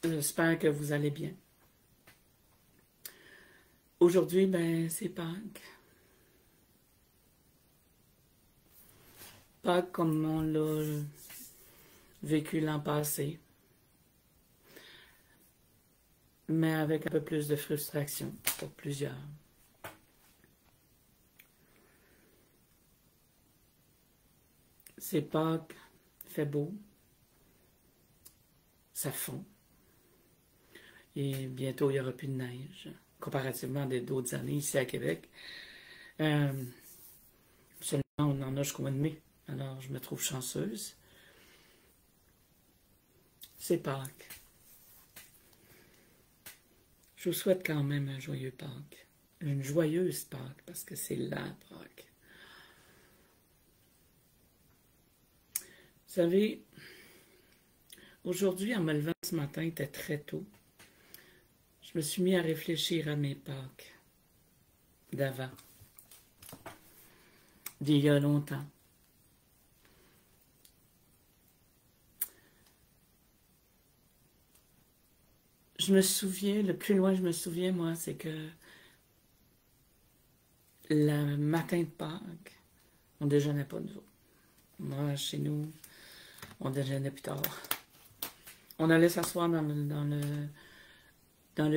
J'espère que vous allez bien. Aujourd'hui, ben, c'est Pâques. Pâques comme on l'a vécu l'an passé, mais avec un peu plus de frustration pour plusieurs. C'est Pâques, il fait beau, ça fond, et bientôt il n'y aura plus de neige, comparativement à d'autres années ici à Québec. Euh, Seulement, on en a jusqu'au mois de mai, alors je me trouve chanceuse. C'est Pâques. Je vous souhaite quand même un joyeux Pâques. Une joyeuse Pâques, parce que c'est la Pâques. Vous savez, aujourd'hui, en me levant ce matin, il était très tôt. Je me suis mis à réfléchir à mes Pâques d'avant, d'il y a longtemps. Je me souviens, le plus loin je me souviens, moi, c'est que le matin de Pâques, on ne déjeunait pas, nous autres. Moi, chez nous, on déjeunait plus tard. On allait s'asseoir dans le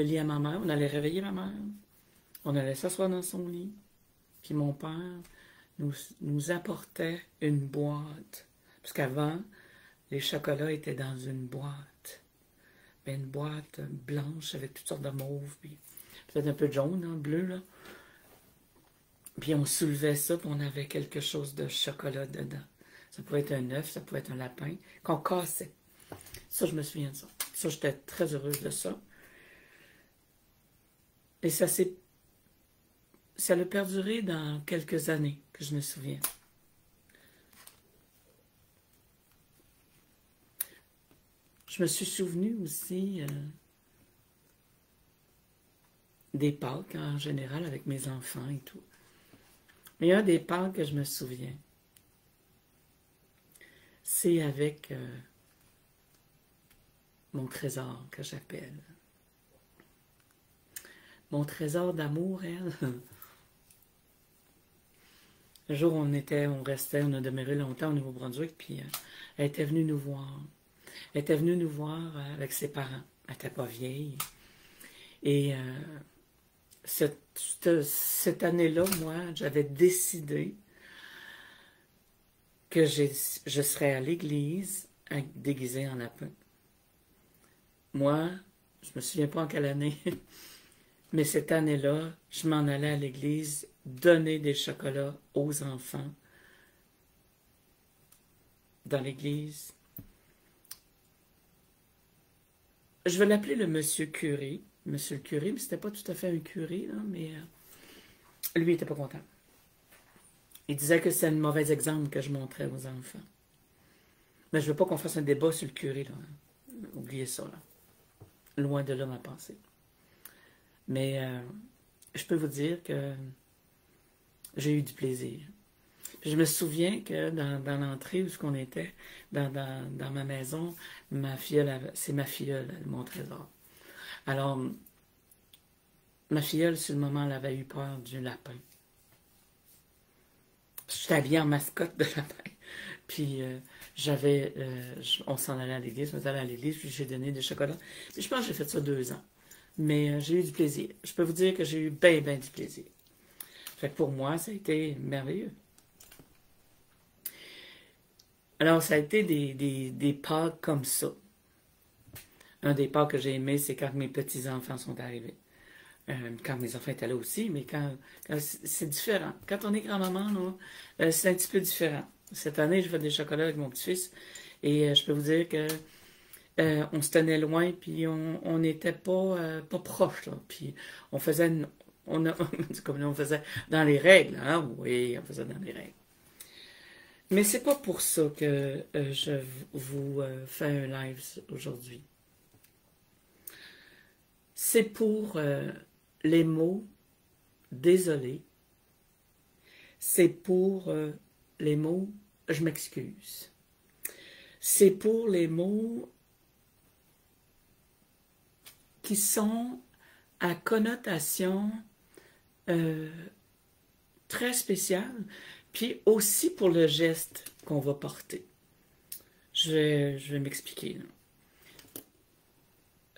lit à ma mère, on allait réveiller ma mère, on allait s'asseoir dans son lit, puis mon père nous apportait une boîte. Parce qu'avant, les chocolats étaient dans une boîte. Ben, une boîte blanche avec toutes sortes de mauve, puis peut-être un peu de jaune, hein, bleu, là. Puis on soulevait ça, puis on avait quelque chose de chocolat dedans. Ça pouvait être un œuf, ça pouvait être un lapin, qu'on cassait. Ça, je me souviens de ça. Ça, j'étais très heureuse de ça. Et ça a perduré dans quelques années, que je me souviens. Je me suis souvenu aussi des Pâques en général avec mes enfants et tout. Mais il y a des Pâques que je me souviens. C'est avec mon trésor que j'appelle. Mon trésor d'amour, elle. Un jour, on restait, on a demeuré longtemps au Nouveau-Brunswick, puis elle était venue nous voir. Elle était venue nous voir avec ses parents. Elle n'était pas vieille. Et cette année-là, moi, j'avais décidé que je serais à l'église déguisée en lapin. Moi, je me souviens pas en quelle année, mais cette année-là, je m'en allais à l'église donner des chocolats aux enfants dans l'église. Je vais l'appeler le monsieur curé. Monsieur le curé, mais c'était pas tout à fait un curé, là, mais lui, il était pas content. Il disait que c'est un mauvais exemple que je montrais aux enfants. Mais je veux pas qu'on fasse un débat sur le curé, là. Oubliez ça, là. Loin de là ma pensée. Mais je peux vous dire que j'ai eu du plaisir. Puis je me souviens que dans l'entrée où on était, dans ma maison, c'est ma filleule, mon trésor. Alors, ma filleule, sur le moment, elle avait eu peur du lapin. J'étais habillée en mascotte de lapin. Puis on s'en allait à l'église, on est allé à l'église, puis j'ai donné des chocolats. Puis je pense que j'ai fait ça 2 ans. Mais j'ai eu du plaisir. Je peux vous dire que j'ai eu bien, bien du plaisir. Fait que pour moi, ça a été merveilleux. Alors, ça a été des Pâques comme ça. Un des Pâques que j'ai aimé, c'est quand mes petits-enfants sont arrivés. Quand mes enfants étaient là aussi, mais quand c'est différent. Quand on est grand-maman, c'est un petit peu différent. Cette année, je fais des chocolats avec mon petit-fils et je peux vous dire que on se tenait loin, puis on n'était pas proches, là. Puis on faisait, comme on faisait dans les règles, hein? Oui, on faisait dans les règles. Mais c'est pas pour ça que je vous fais un live aujourd'hui. C'est pour les mots désolé. C'est pour les mots je m'excuse. C'est pour les mots qui sont à connotation très spéciale, puis aussi pour le geste qu'on va porter. Je vais m'expliquer.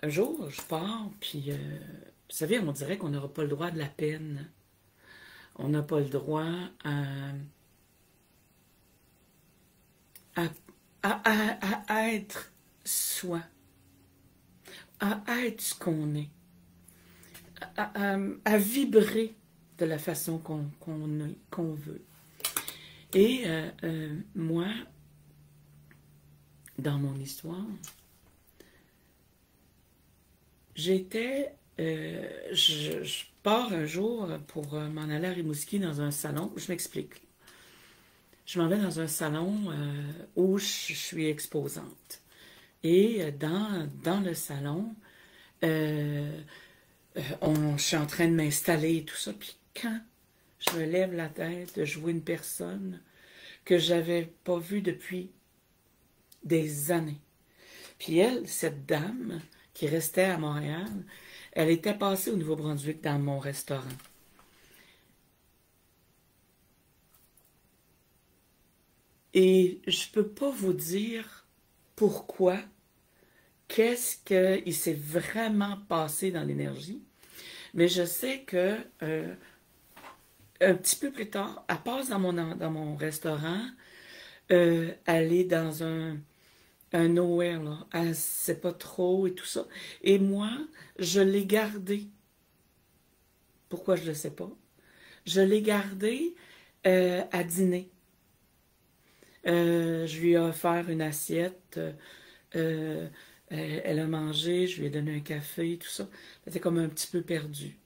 Un jour, je pars, puis, vous savez, on dirait qu'on n'aura pas le droit de la peine. On n'a pas le droit à, à être soi, à être ce qu'on est, à vibrer de la façon qu'on veut. Et moi, dans mon histoire, j'étais... je pars un jour pour m'en aller à Rimouski dans un salon. Je m'explique. Je m'en vais dans un salon où je suis exposante. Et dans le salon, je suis en train de m'installer et tout ça. Puis quand je me lève la tête, je vois une personne que j'avais pas vue depuis des années. Puis elle, cette dame qui restait à Montréal, elle était passée au Nouveau-Brunswick dans mon restaurant. Et je peux pas vous dire pourquoi, qu'est-ce qu'il s'est vraiment passé dans l'énergie, mais je sais que un petit peu plus tard, elle passe dans mon restaurant, elle est dans un nowhere, là. Elle sait pas trop et tout ça. Et moi, je l'ai gardé. Pourquoi je ne sais pas? Je l'ai gardé à dîner. Je lui ai offert une assiette. Elle a mangé, je lui ai donné un café, tout ça. Elle était comme un petit peu perdue.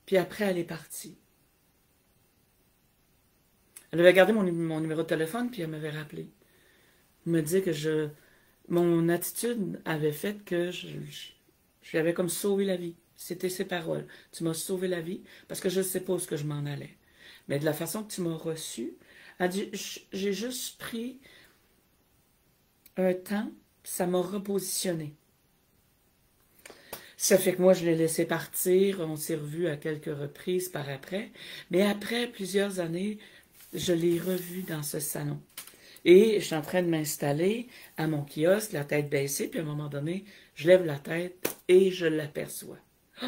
Puis après, elle est partie. Elle avait gardé mon numéro de téléphone, puis elle m'avait rappelé. Elle me dit que mon attitude avait fait que je lui avais comme sauvé la vie. C'était ses paroles. Tu m'as sauvé la vie parce que je ne sais pas où je m'en allais. Mais de la façon que tu m'as reçu, elle dit, j'ai juste pris un temps, ça m'a repositionné. Ça fait que moi, je l'ai laissé partir. On s'est revus à quelques reprises par après. Mais après plusieurs années, je l'ai revu dans ce salon. Et je suis en train de m'installer à mon kiosque, la tête baissée, puis à un moment donné, je lève la tête et je l'aperçois. Oh,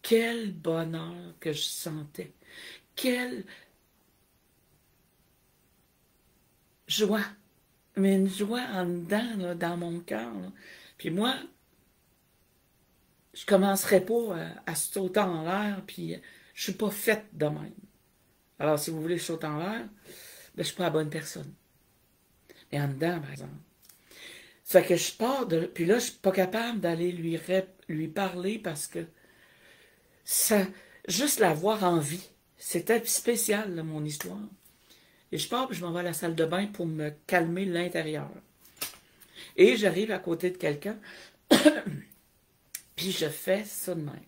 quel bonheur que je sentais. Quelle joie. Mais une joie en dedans, là, dans mon cœur. Là. Puis moi, je commencerai pas à sauter en l'air, puis je suis pas faite de même. Alors, si vous voulez que je saute en l'air, ben, je suis pas la bonne personne. Mais en dedans, par exemple. Ça fait que je pars de... Puis là, je suis pas capable d'aller lui parler parce que ça... Juste la voir en vie. C'était spécial, là, mon histoire. Et je pars, puis je m'en vais à la salle de bain pour me calmer l'intérieur. Et j'arrive à côté de quelqu'un, puis je fais ça de même.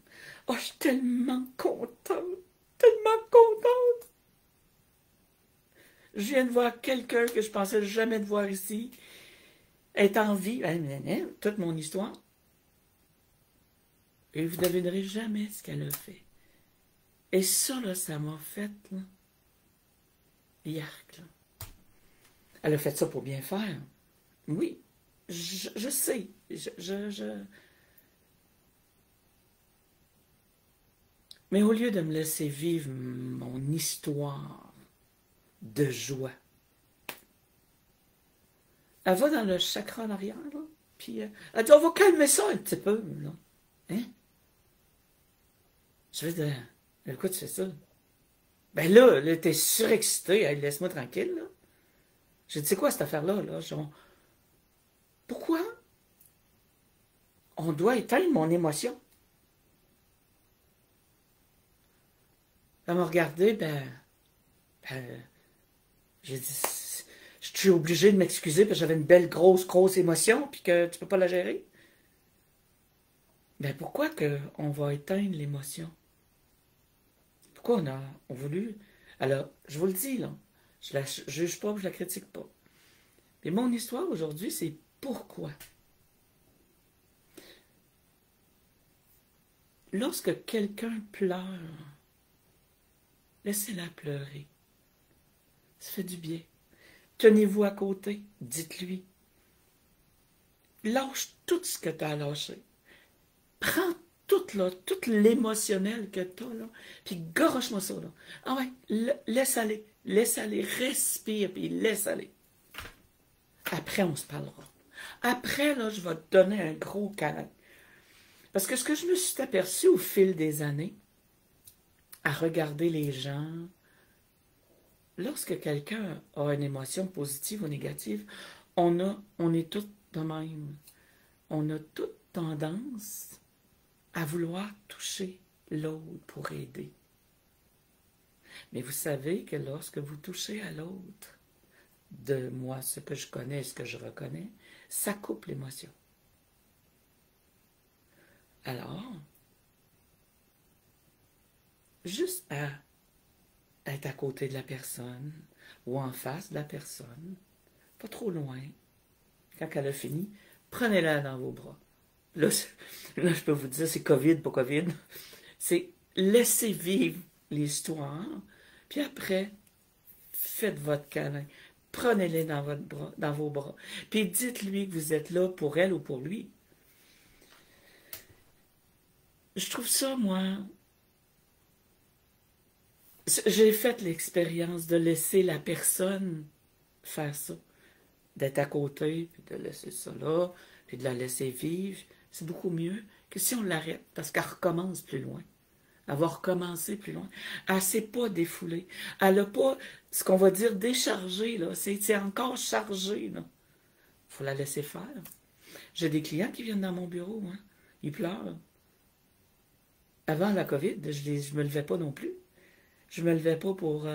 Oh, je suis tellement contente! Tellement contente! Je viens de voir quelqu'un que je pensais jamais de voir ici. Est en vie. Toute mon histoire. Et vous ne devinerez jamais ce qu'elle a fait. Et ça, là, ça m'a fait, là, yark, là. Elle a fait ça pour bien faire. Oui, je sais. Mais au lieu de me laisser vivre mon histoire de joie, elle va dans le chakra en arrière, là, puis elle dit, on va calmer ça un petit peu, là. Hein? Je vais dire, pourquoi tu fais ça? Ben là t'es surexcité, hey, laisse-moi tranquille, là. J'ai dit, c'est quoi cette affaire-là, là? Genre, pourquoi on doit éteindre mon émotion? Elle m'a regardé, j'ai dit, je suis obligé de m'excuser parce que j'avais une belle, grosse émotion, puis que tu peux pas la gérer. Ben pourquoi on va éteindre l'émotion? Pourquoi on a voulu... Alors, je vous le dis, là, je la juge pas, je la critique pas. Mais mon histoire aujourd'hui, c'est pourquoi. lorsque quelqu'un pleure, laissez-la pleurer. Ça fait du bien. Tenez-vous à côté, dites-lui. Lâche tout ce que tu as lâché. Prends tout, là, tout l'émotionnel que tu as, là, puis garoche-moi ça, là. Ah ouais, laisse aller, respire, puis laisse aller. Après, on se parlera. Après, là, je vais te donner un gros câlin. Parce que ce que je me suis aperçu au fil des années, à regarder les gens, lorsque quelqu'un a une émotion positive ou négative, on est tous de même. On a toute tendance à vouloir toucher l'autre pour aider. Mais vous savez que lorsque vous touchez à l'autre, de moi, ce que je connais, ce que je reconnais, ça coupe l'émotion. Alors, juste à être à côté de la personne ou en face de la personne, pas trop loin, quand elle a fini, prenez-la dans vos bras. Là, je peux vous dire, c'est COVID, pas COVID. C'est laisser vivre l'histoire, puis après, faites votre câlin. Prenez-les dans vos bras. Puis dites-lui que vous êtes là pour elle ou pour lui. Je trouve ça, moi, j'ai fait l'expérience de laisser la personne faire ça. D'être à côté, puis de laisser ça là, puis de la laisser vivre. C'est beaucoup mieux que si on l'arrête, parce qu'elle recommence plus loin. Elle va recommencer plus loin. Elle ne s'est pas défoulée. Elle n'a pas, ce qu'on va dire, déchargé, là. C'est encore chargé, là. Il faut la laisser faire. J'ai des clients qui viennent dans mon bureau, hein. Ils pleurent. Avant la COVID, je me levais pas non plus. Je me levais pas pour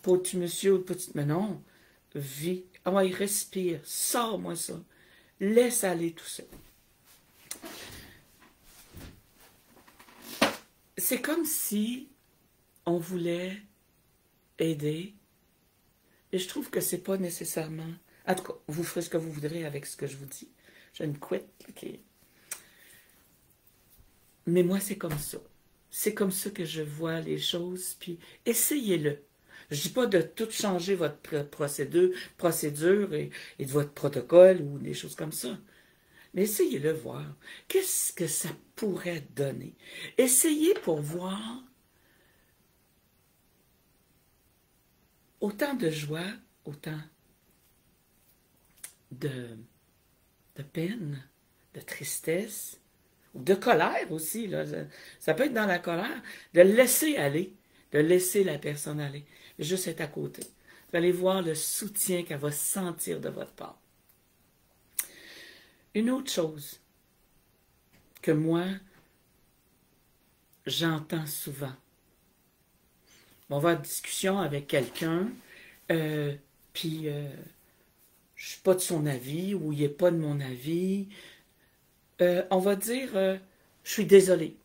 petit monsieur ou petite. Mais non, vis. Ah ouais, respire. Sors-moi ça. Laisse aller tout ça. C'est comme si on voulait aider. Et je trouve que c'est pas nécessairement. En tout cas, vous ferez ce que vous voudrez avec ce que je vous dis. Je ne quitte. Okay. Mais moi, c'est comme ça. C'est comme ça que je vois les choses, puis essayez-le. Je dis pas de tout changer votre procédure et de votre protocole ou des choses comme ça. Mais essayez-le voir. Qu'est-ce que ça pourrait donner? Essayez pour voir autant de joie, autant de peine, de tristesse, de colère aussi, là. Ça peut être dans la colère, de laisser aller, de laisser la personne aller, juste être à côté. Vous allez voir le soutien qu'elle va sentir de votre part. Une autre chose que moi, j'entends souvent. On va en discussion avec quelqu'un, puis je ne suis pas de son avis, ou il n'est pas de mon avis. On va dire, je suis désolé,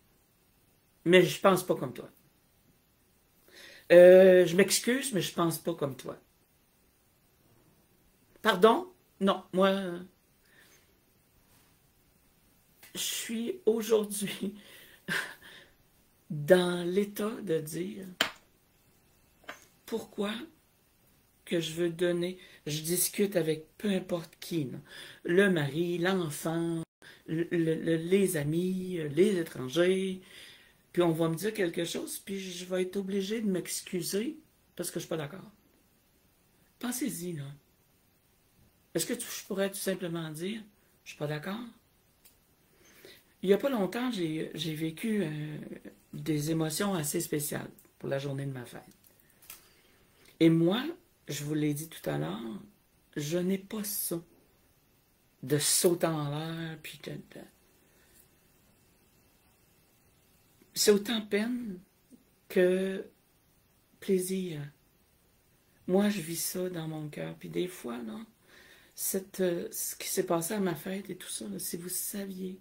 mais je pense pas comme toi. Je m'excuse, mais je pense pas comme toi. Pardon? Non, moi, je suis aujourd'hui dans l'état de dire pourquoi que je veux donner, je discute avec peu importe qui, là. Le mari, l'enfant, les amis, les étrangers, puis on va me dire quelque chose, puis je vais être obligé de m'excuser parce que je suis pas d'accord. Pensez-y, là. Est-ce que je pourrais tout simplement dire, je suis pas d'accord? Il y a pas longtemps, j'ai vécu des émotions assez spéciales pour la journée de ma fête. Et moi, je vous l'ai dit tout à l'heure, je n'ai pas ça de sauter en l'air, puis c'est autant peine que plaisir. Moi, je vis ça dans mon cœur. Puis des fois, là, ce qui s'est passé à ma fête et tout ça, là, si vous saviez,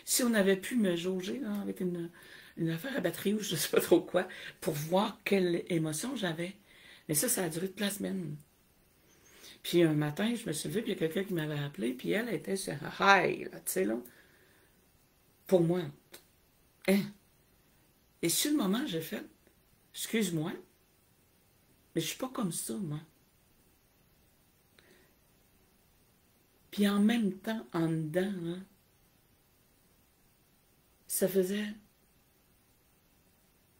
si on avait pu me jauger là, avec une affaire à batterie ou je ne sais pas trop quoi, pour voir quelle émotion j'avais. Mais ça a duré toute la semaine. Puis un matin, je me suis levée, puis il y a quelqu'un qui m'avait appelé, puis elle était sur un high, là, tu sais, là, pour moi. Hein? Et sur le moment, j'ai fait, excuse-moi, mais je suis pas comme ça, moi. Puis en même temps, en dedans, là, ça faisait,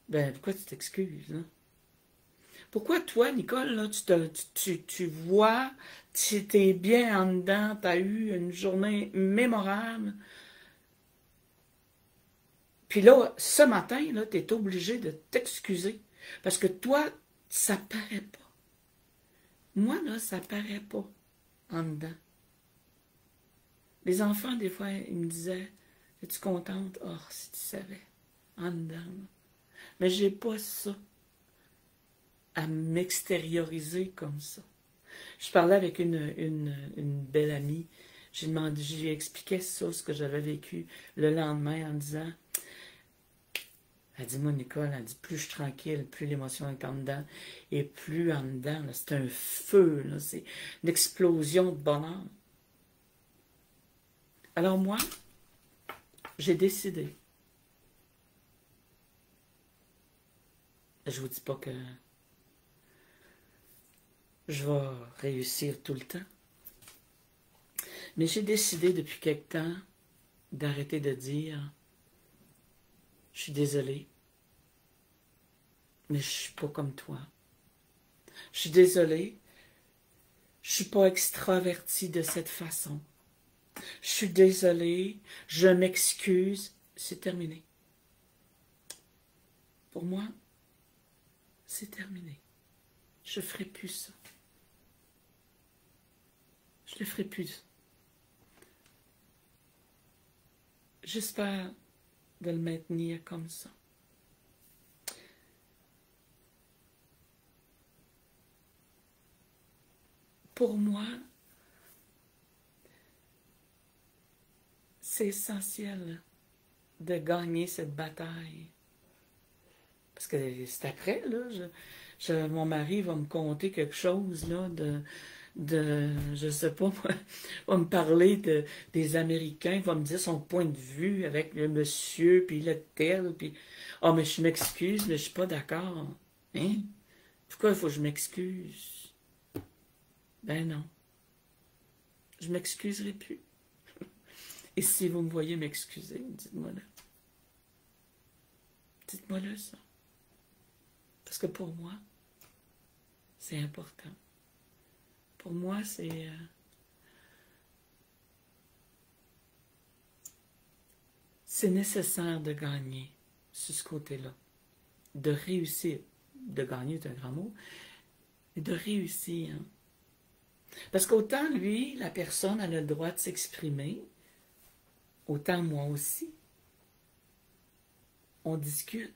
ben, pourquoi tu t'excuses, là? Pourquoi toi, Nicole, là, tu vois, tu t'es bien en dedans, tu as eu une journée mémorable, puis là, ce matin, là, tu es obligé de t'excuser, parce que toi, ça paraît pas. Moi, là, ça paraît pas en dedans. Les enfants, des fois, ils me disaient, es-tu contente? Oh, si tu savais, en dedans. Là. Mais j'ai pas ça à m'extérioriser comme ça. Je parlais avec une belle amie. J'ai demandé, j'ai expliqué ça, ce que j'avais vécu le lendemain en disant, elle dit, moi, Nicole, elle dit, plus je suis tranquille, plus l'émotion est en dedans. Et plus en dedans, c'est un feu, c'est une explosion de bonheur. Alors moi, j'ai décidé. Je vous dis pas que je vais réussir tout le temps. Mais j'ai décidé depuis quelque temps d'arrêter de dire je suis désolée, mais je suis pas comme toi. Je suis désolée, je suis pas extravertie de cette façon. Je suis désolée, je m'excuse, c'est terminé. Pour moi, c'est terminé. Je ferai plus ça. Je le ferai plus. J'espère de le maintenir comme ça. Pour moi, c'est essentiel de gagner cette bataille. Parce que c'est après, là, mon mari va me conter quelque chose, là, je sais pas, moi, va me parler des Américains, il va me dire son point de vue avec le monsieur, puis le tel, puis, ah, mais je m'excuse, mais je suis pas d'accord. Hein? Pourquoi il faut que je m'excuse? Ben non, je m'excuserai plus. Et si vous me voyez m'excuser, dites-moi là. Dites-moi là ça. Parce que pour moi, c'est important. Pour moi, c'est nécessaire de gagner sur ce côté-là. De réussir. De gagner est un grand mot. Mais de réussir. Parce qu'autant lui, la personne, elle a le droit de s'exprimer, autant moi aussi. On discute.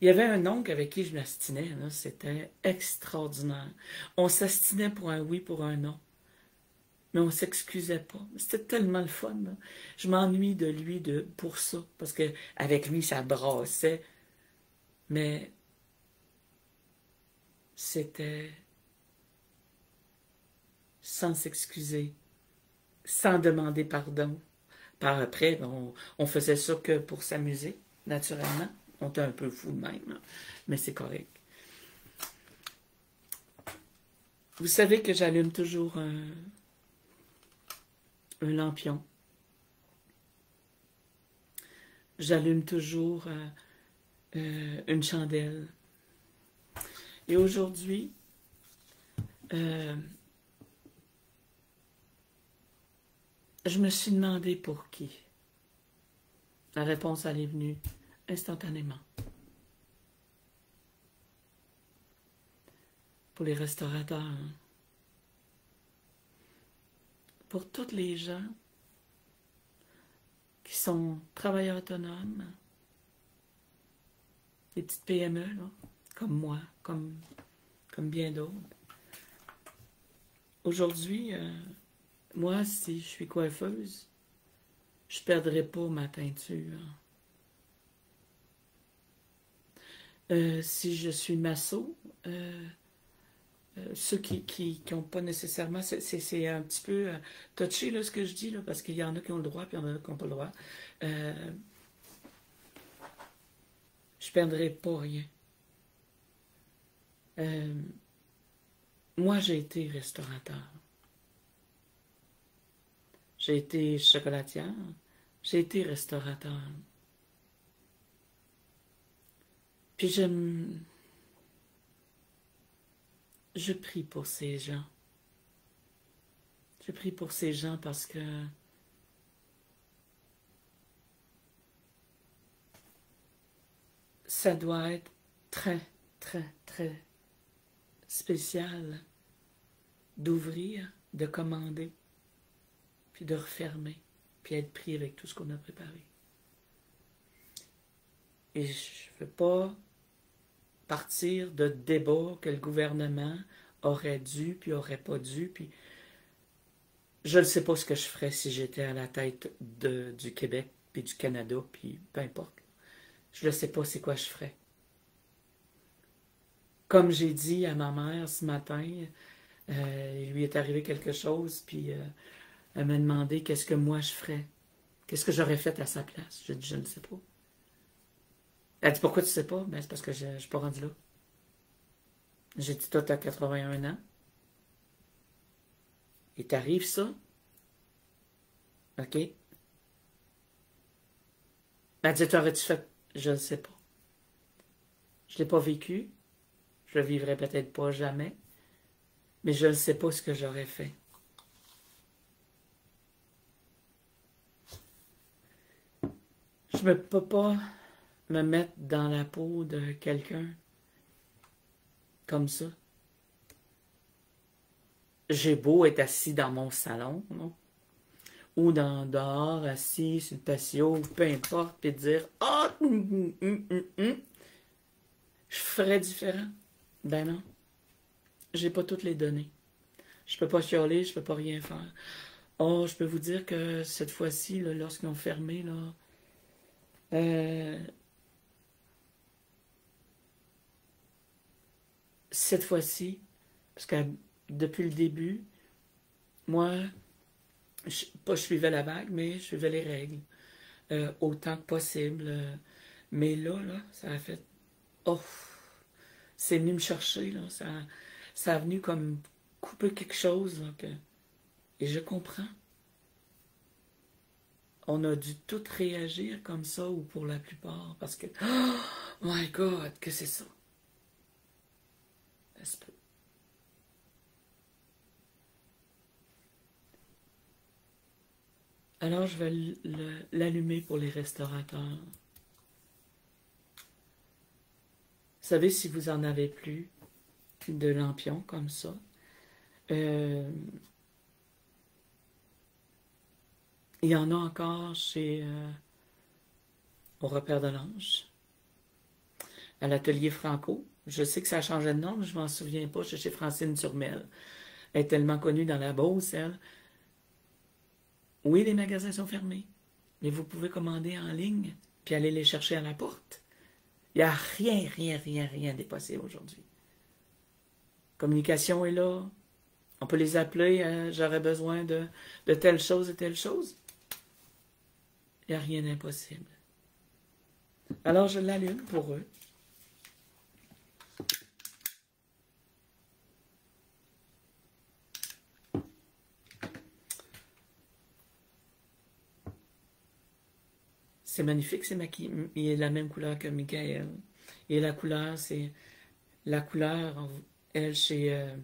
Il y avait un oncle avec qui je m'astinais, c'était extraordinaire. On s'astinait pour un oui, pour un non. Mais on s'excusait pas. C'était tellement le fun. Là. Je m'ennuie de lui pour ça. Parce que avec lui, ça brassait. Mais c'était sans s'excuser, sans demander pardon. Par après, on faisait ça que pour s'amuser, naturellement. On était un peu fou de même, là. Mais c'est correct. Vous savez que j'allume toujours un lampion. J'allume toujours une chandelle. Et aujourd'hui, je me suis demandé pour qui. La réponse, elle est venue instantanément. Pour les restaurateurs. Pour tous les gens qui sont travailleurs autonomes, des petites PME, là, comme moi, comme bien d'autres. Aujourd'hui, moi, si je suis coiffeuse, je ne perdrai pas ma teinture. Si je suis masso, ceux qui n'ont pas nécessairement... C'est un petit peu touché, là, ce que je dis, là, parce qu'il y en a qui ont le droit, puis il y en a qui n'ont pas le droit. Je perdrai pas rien. Moi, j'ai été restaurateur. J'ai été chocolatière. J'ai été restaurateur. Puis je prie pour ces gens. Je prie pour ces gens parce que ça doit être très, très, très spécial d'ouvrir, de commander, puis de refermer, puis être pris avec tout ce qu'on a préparé. Et je ne veux pas partir de débats que le gouvernement aurait dû, puis aurait pas dû, puis je ne sais pas ce que je ferais si j'étais à la tête du Québec, puis du Canada, puis peu importe. Je ne sais pas c'est quoi je ferais. Comme j'ai dit à ma mère ce matin, il lui est arrivé quelque chose, puis elle m'a demandé qu'est-ce que moi je ferais. Qu'est-ce que j'aurais fait à sa place. J'ai dit, je ne sais pas. Elle dit, pourquoi tu ne sais pas? Ben, c'est parce que je ne suis pas rendu là. J'ai dit, toi, tu as 81 ans. Et t'arrive ça. OK? Elle dit, t'aurais-tu fait? Je ne sais pas. Je ne l'ai pas vécu. Je le vivrai peut-être pas jamais. Mais je ne sais pas ce que j'aurais fait. Je ne peux pas me mettre dans la peau de quelqu'un comme ça. J'ai beau être assis dans mon salon, non? Ou dehors, assis sur le patio, peu importe, puis dire « Ah, je ferais différent. » Ben non, j'ai pas toutes les données. Je peux pas chialer, je peux pas rien faire. Oh, je peux vous dire que cette fois-ci, lorsqu'ils ont fermé, là, cette fois-ci, parce que depuis le début, moi, je suivais la vague, mais je suivais les règles autant que possible. Mais là, ça a fait... Oh, c'est venu me chercher, là. Ça a venu comme couper quelque chose. Là, et je comprends. On a dû tout réagir comme ça, ou pour la plupart, parce que... Oh my God, que c'est ça? Ça se peut. Alors, je vais l'allumer pour les restaurateurs. Vous savez, si vous en avez plus de lampions comme ça, il y en a encore chez au Repère de l'Ange, à l'atelier Franco. Je sais que ça a changé de nom, mais je m'en souviens pas. Je suis chez Francine Turmel. Elle est tellement connue dans la Beauce, elle. Oui, les magasins sont fermés, mais vous pouvez commander en ligne, puis aller les chercher à la porte. Il n'y a rien d'impossible aujourd'hui. Communication est là. On peut les appeler, j'aurais besoin de telle chose et telle chose. Il n'y a rien d'impossible. Alors, je l'allume pour eux. C'est magnifique, il est la même couleur que Michael. Et la couleur, c'est la couleur, elle, chez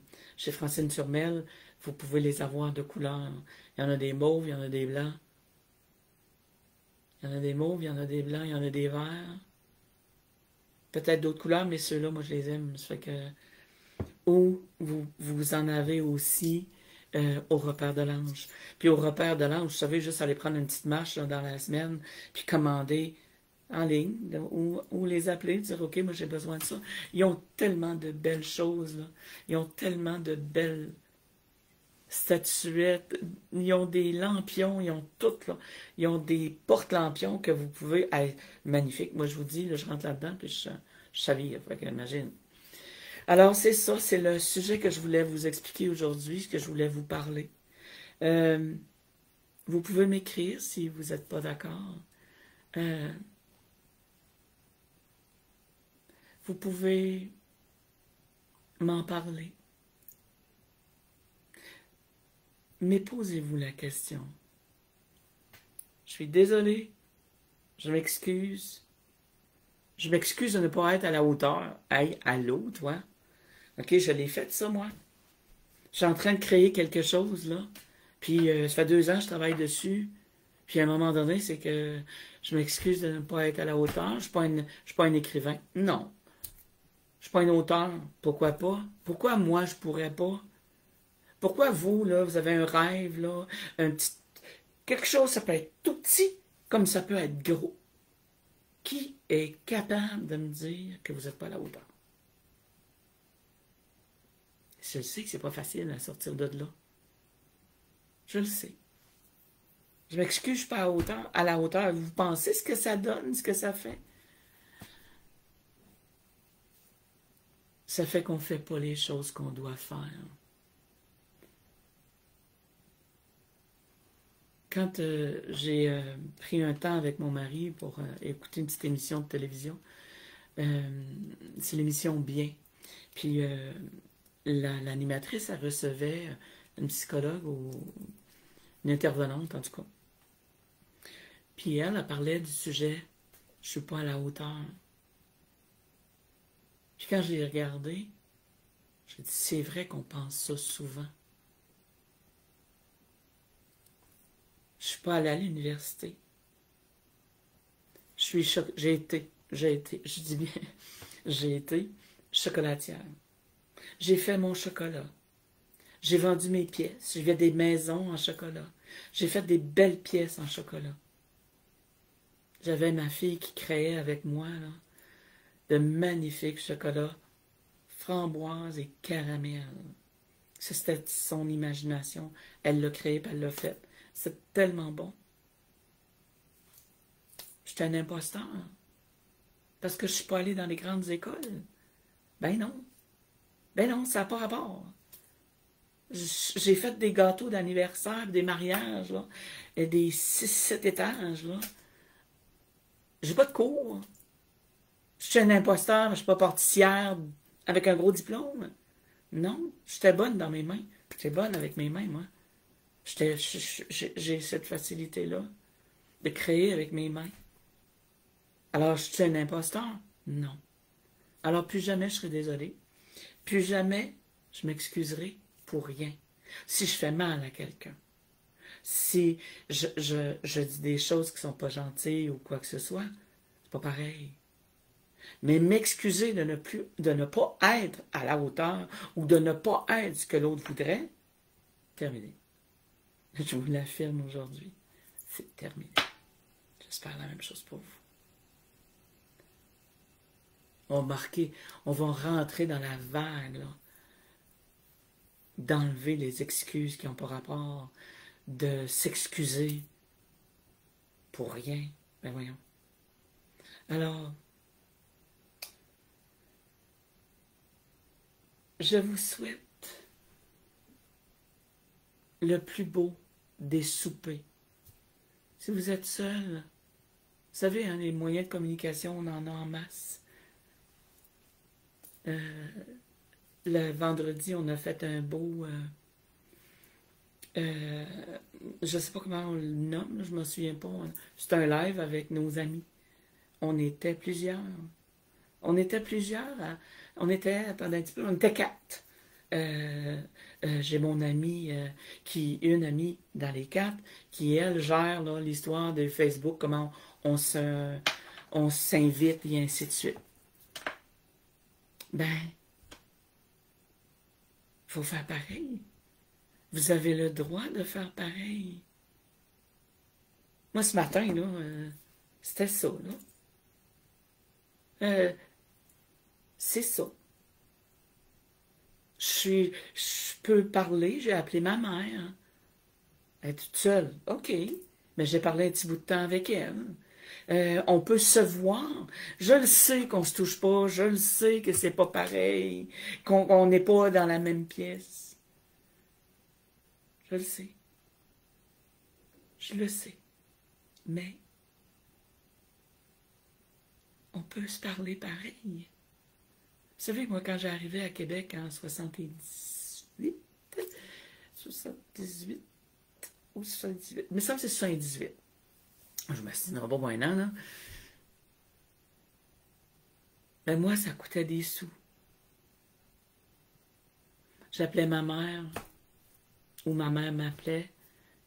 Francine Turmel, vous pouvez les avoir de couleurs. Il y en a des mauves, il y en a des blancs. Il y en a des mauves, il y en a des blancs, il y en a des verts. Peut-être d'autres couleurs, mais ceux-là, moi, je les aime. Ça fait que... Ou vous en avez aussi au Repère de l'Ange. Puis au Repère de l'Ange, vous savez, juste aller prendre une petite marche là, dans la semaine, puis commander en ligne, ou les appeler, dire OK, moi j'ai besoin de ça. Ils ont tellement de belles choses, là. Ils ont tellement de belles statuettes, ils ont des lampions, ils ont tout, là. Ils ont des porte-lampions que vous pouvez... Hey, magnifique. Moi je vous dis, là, je rentre là-dedans, puis je savais, fait que imagine. Alors, c'est ça, c'est le sujet que je voulais vous expliquer aujourd'hui, que je voulais vous parler. Vous pouvez m'écrire si vous n'êtes pas d'accord. vous pouvez m'en parler. Mais posez-vous la question. Je suis désolé, je m'excuse. Je m'excuse de ne pas être à la hauteur. Hey, allô, toi? OK, je l'ai fait, ça, moi. Je suis en train de créer quelque chose, là. Puis, ça fait 2 ans que je travaille dessus. Puis, à un moment donné, c'est que je m'excuse de ne pas être à la hauteur. Je ne suis pas un écrivain. Non. Je suis pas un auteur. Pourquoi pas? Pourquoi moi, je pourrais pas? Pourquoi vous, là, vous avez un rêve, là, un petit... Quelque chose, ça peut être tout petit, comme ça peut être gros. Qui est capable de me dire que vous n'êtes pas à la hauteur? Je sais que c'est pas facile à sortir de là. Je le sais. Je m'excuse, je ne suis pas à la hauteur. Vous pensez ce que ça donne, ce que ça fait? Ça fait qu'on ne fait pas les choses qu'on doit faire. Quand j'ai pris un temps avec mon mari pour écouter une petite émission de télévision, c'est l'émission Bien. Puis l'animatrice, elle recevait une psychologue ou une intervenante, en tout cas. Puis elle parlait du sujet « Je suis pas à la hauteur ». Puis quand je l'ai regardé, j'ai dit « C'est vrai qu'on pense ça souvent. Je suis pas allée à l'université. J'ai été, je dis bien, j'ai été chocolatière. J'ai fait mon chocolat. J'ai vendu mes pièces. J'ai fait des maisons en chocolat. J'ai fait des belles pièces en chocolat. J'avais ma fille qui créait avec moi là, de magnifiques chocolats, framboises et caramel. Ça, c'était son imagination. Elle l'a créé et elle l'a fait. C'est tellement bon. J'étais un imposteur. Parce que je ne suis pas allée dans les grandes écoles. Ben non. Ben non, ça n'a pas rapport. J'ai fait des gâteaux d'anniversaire, des mariages, là, et des 6-7 étages, là. J'ai pas de cours. Je suis un imposteur, je ne suis pas pâtissière avec un gros diplôme. Non, j'étais bonne dans mes mains. J'étais bonne avec mes mains, moi. J'ai cette facilité-là de créer avec mes mains. Alors, je suis un imposteur? Non. Alors, plus jamais je serai désolée. Plus jamais je m'excuserai pour rien. Si je fais mal à quelqu'un, si je dis des choses qui ne sont pas gentilles ou quoi que ce soit, c'est pas pareil. Mais m'excuser de ne pas être à la hauteur ou de ne pas être ce que l'autre voudrait, terminé. Je vous l'affirme aujourd'hui, c'est terminé. J'espère la même chose pour vous. On va rentrer dans la vague, là, d'enlever les excuses qui n'ont pas rapport, de s'excuser pour rien. Ben voyons. Alors, je vous souhaite le plus beau des soupers. Si vous êtes seul, vous savez, hein, les moyens de communication, on en a en masse. Le vendredi, on a fait un beau... je ne sais pas comment on le nomme, je ne me souviens pas. C'est un live avec nos amis. On était plusieurs. On était plusieurs. Attendez un petit peu, on était 4. J'ai mon amie, une amie dans les 4, qui, elle, gère l'histoire de Facebook, comment on s'invite et ainsi de suite. Ben, il faut faire pareil. Vous avez le droit de faire pareil. Moi, ce matin, là, c'était ça, là. C'est ça. Je peux parler, j'ai appelé ma mère. Elle est toute seule. OK. Mais j'ai parlé un petit bout de temps avec elle. On peut se voir. Je le sais qu'on se touche pas. Je le sais que c'est pas pareil. Qu'on n'est pas dans la même pièce. Je le sais. Je le sais. Mais on peut se parler pareil. savez, moi, quand j'arrivais à Québec en 78, 78 ou 78, il me semble que c'est 78. Je me suis dit, non, pas un an, là. Ben moi, ça coûtait des sous. J'appelais ma mère, ou ma mère m'appelait,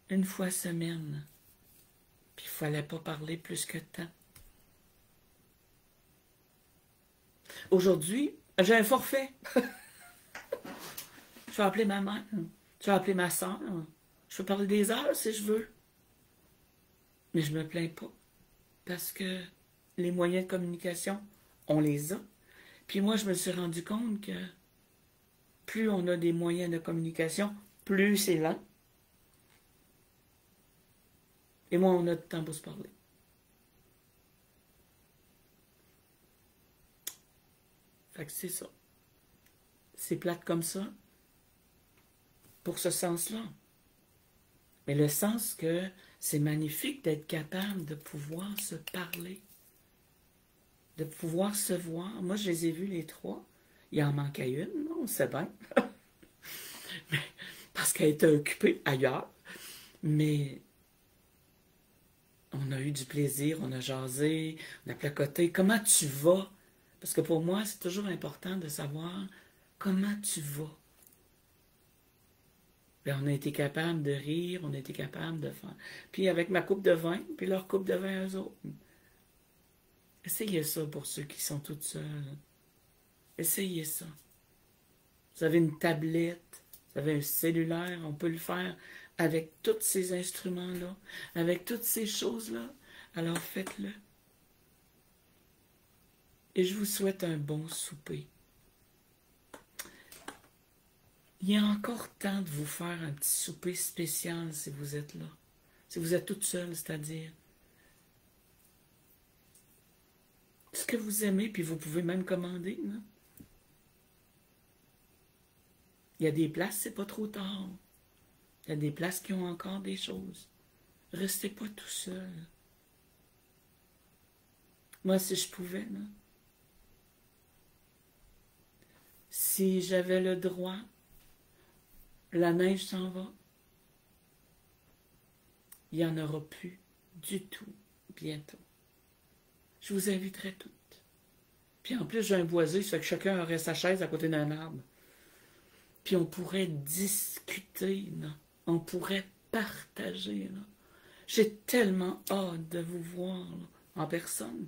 une fois semaine. Puis il ne fallait pas parler plus que de temps. Aujourd'hui, j'ai un forfait. Je vais appeler ma mère. Je vais appeler ma soeur. Je peux parler des heures si je veux. Mais je me plains pas. Parce que les moyens de communication, on les a. Puis moi, je me suis rendu compte que plus on a des moyens de communication, plus c'est lent. Et moins on a de temps pour se parler. Fait que c'est ça. C'est plate comme ça. Pour ce sens-là. Mais le sens que c'est magnifique d'être capable de pouvoir se parler. De pouvoir se voir. Moi, je les ai vus les trois. Il en manquait une, non, on sait bien. Parce qu'elle était occupée ailleurs. Mais on a eu du plaisir, on a jasé, on a placoté. Comment tu vas? Parce que pour moi, c'est toujours important de savoir comment tu vas. Bien, on a été capable de rire, on a été capable de faire. Puis avec ma coupe de vin, puis leur coupe de vin eux autres. Essayez ça pour ceux qui sont toutes seules. Essayez ça. Vous avez une tablette, vous avez un cellulaire, on peut le faire avec tous ces instruments-là, avec toutes ces choses-là. Alors faites-le. Et je vous souhaite un bon souper. Il y a encore temps de vous faire un petit souper spécial si vous êtes là. Si vous êtes toute seule, c'est-à-dire. Ce que vous aimez, puis vous pouvez même commander. Là. Il y a des places, c'est pas trop tard. Il y a des places qui ont encore des choses. Restez pas tout seul. Moi, si je pouvais, là. Si j'avais le droit, la neige s'en va. Il n'y en aura plus du tout bientôt. Je vous inviterai toutes. Puis en plus, j'ai un boisé, ça fait que chacun aurait sa chaise à côté d'un arbre. Puis on pourrait discuter, là. On pourrait partager. Là. J'ai tellement hâte de vous voir là, en personne.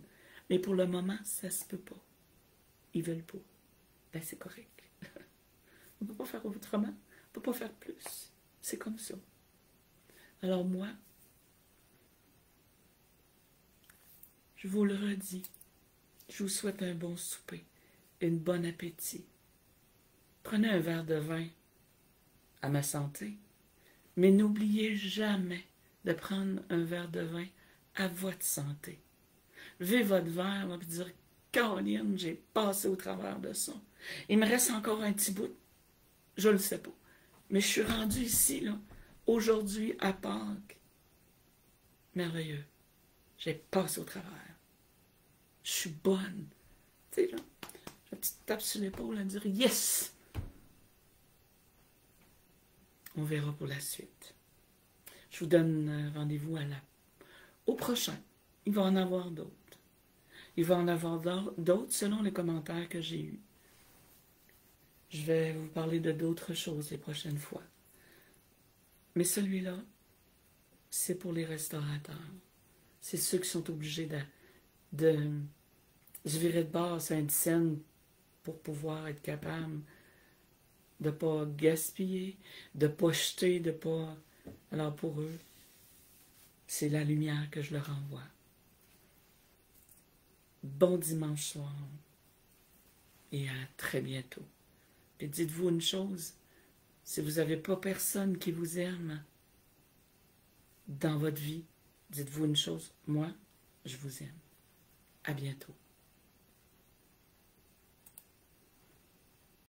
Mais pour le moment, ça se peut pas. Ils veulent pas. Ben c'est correct. On ne peut pas faire autrement. On ne peut pas faire plus. C'est comme ça. Alors moi, je vous le redis. Je vous souhaite un bon souper, un bon appétit. Prenez un verre de vin à ma santé, mais n'oubliez jamais de prendre un verre de vin à votre santé. Levez votre verre et dire « Caroline, j'ai passé au travers de ça. Il me reste encore un petit bout. Je ne le sais pas. Mais je suis rendue ici, là, aujourd'hui, à Pâques. Merveilleux. J'ai passé au travers. Je suis bonne. » Tu sais, là, la petite tape sur l'épaule à dire « Yes! » On verra pour la suite. Je vous donne rendez-vous au prochain. Il va en avoir d'autres. Il va en avoir d'autres selon les commentaires que j'ai eus. Je vais vous parler de d'autres choses les prochaines fois. Mais celui-là, c'est pour les restaurateurs. C'est ceux qui sont obligés de se virer de bord à Sainte-Seine pour pouvoir être capable de ne pas gaspiller, de ne pas jeter, de ne pas... Alors pour eux, c'est la lumière que je leur envoie. Bon dimanche soir et à très bientôt. Et dites-vous une chose, si vous n'avez pas personne qui vous aime dans votre vie, dites-vous une chose, moi, je vous aime. À bientôt.